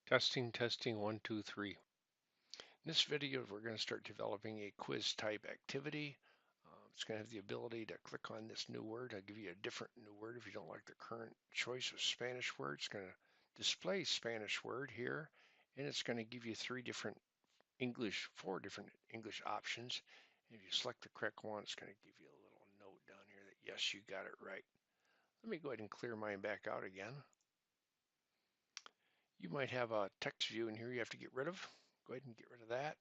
Testing, testing, 1, 2, 3. In this video, we're going to start developing a quiz type activity. It's going to have the ability to click on this new word. I'll give you a different new word if you don't like the current choice of Spanish word. It's going to display Spanish word here, and it's going to give you four different English options. And if you select the correct one, it's going to give you a little note down here that yes, you got it right. Let me go ahead and clear mine back out again. You might have a text view in here you have to get rid of. Go ahead and get rid of that.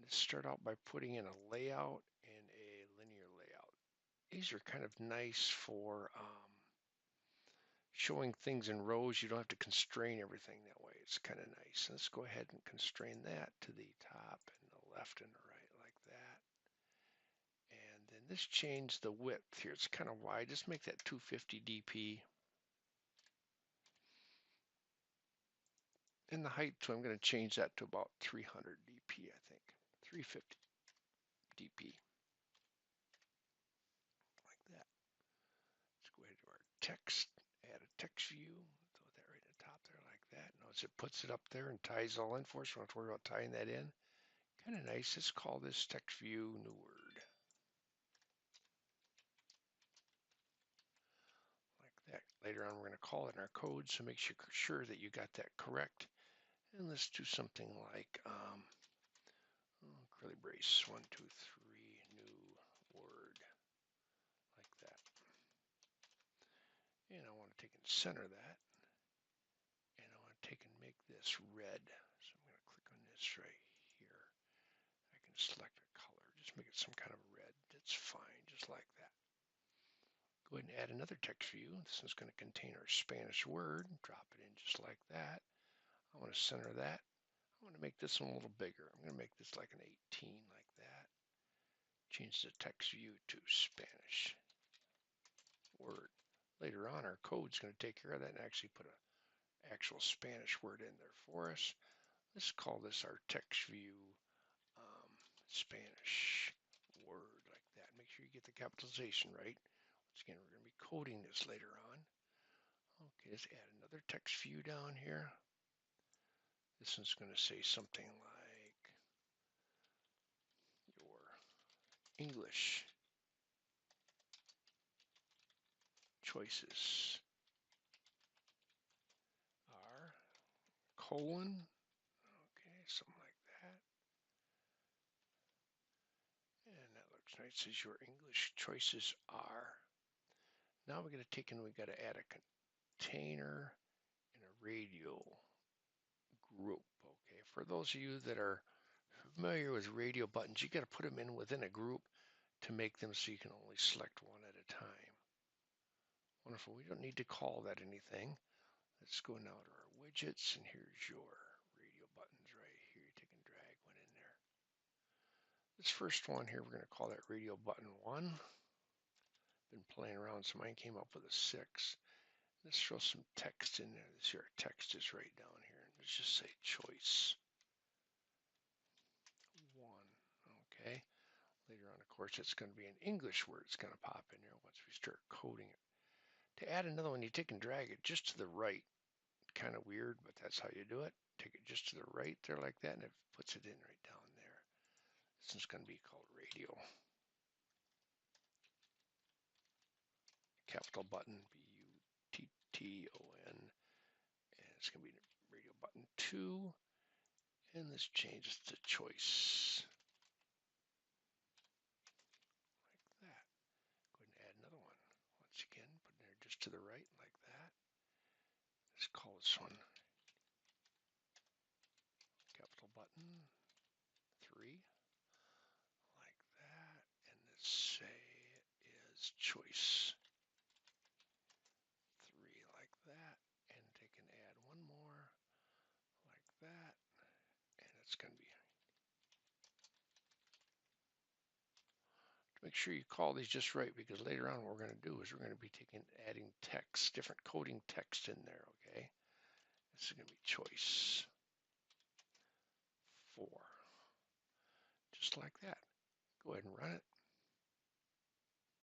Let's start out by putting in a layout and a linear layout. These are kind of nice for showing things in rows. You don't have to constrain everything that way. It's kind of nice. Let's go ahead and constrain that to the top and the left and the right like that. And then this change the width here. It's kind of wide. Just make that 250 dp. And the height, so I'm going to change that to about 300 dp, I think. 350 dp. Like that. Let's go ahead to our text, add a text view, throw that right at the top there like that. Notice it puts it up there and ties all in for us. We don't have to worry about tying that in. Kind of nice. Let's call this text view new word. Like that. Later on, we're going to call it in our code, so make sure that you got that correct. And let's do something like curly brace, 1, 2, 3, new word, like that. And I want to take and center that. And I want to take and make this red. So I'm going to click on this right here. I can select a color. Just make it some kind of red. That's fine, just like that. Go ahead and add another text view. This is going to contain our Spanish word. Drop it in just like that. I want to center that. I want to make this one a little bigger. I'm going to make this like an 18 like that. Change the text view to Spanish word. Later on, our code's going to take care of that and actually put an actual Spanish word in there for us. Let's call this our text view Spanish word like that. Make sure you get the capitalization right. Once again, we're going to be coding this later on. Okay, let's add another text view down here. This one's going to say something like your English choices are colon. Okay, something like that. And that looks nice. It says your English choices are. Now we're going to take and we got to add a container and a radio group. Okay, for those of you that are familiar with radio buttons, you got to put them in within a group to make them so you can only select one at a time. Wonderful. We don't need to call that anything. Let's go now to our widgets, and here's your radio buttons right here. You take and drag one in there. This first one here, we're going to call that radio button 1. Been playing around, so mine came up with a 6. Let's throw some text in there. This here text is right down here. Let's just say choice 1. Okay. Later on, of course, it's going to be an English word. It's going to pop in there once we start coding it. To add another one, you take and drag it just to the right. Kind of weird, but that's how you do it. Take it just to the right there like that, and it puts it in right down there. This is going to be called radio. Capital button, B-U-T-T-O-N. And it's going to be radio button 2. And this changes to choice. Like that. Go ahead and add another one. Once again, put it there just to the right like that. Let's call this one capital button 3. Like that. And let's say it is choice 3 like that. And take and add one more like that. And it's going to be. Make sure you call these just right, because later on what we're going to do is we're going to be adding text, different coding text in there, okay? This is going to be choice 4. Just like that. Go ahead and run it.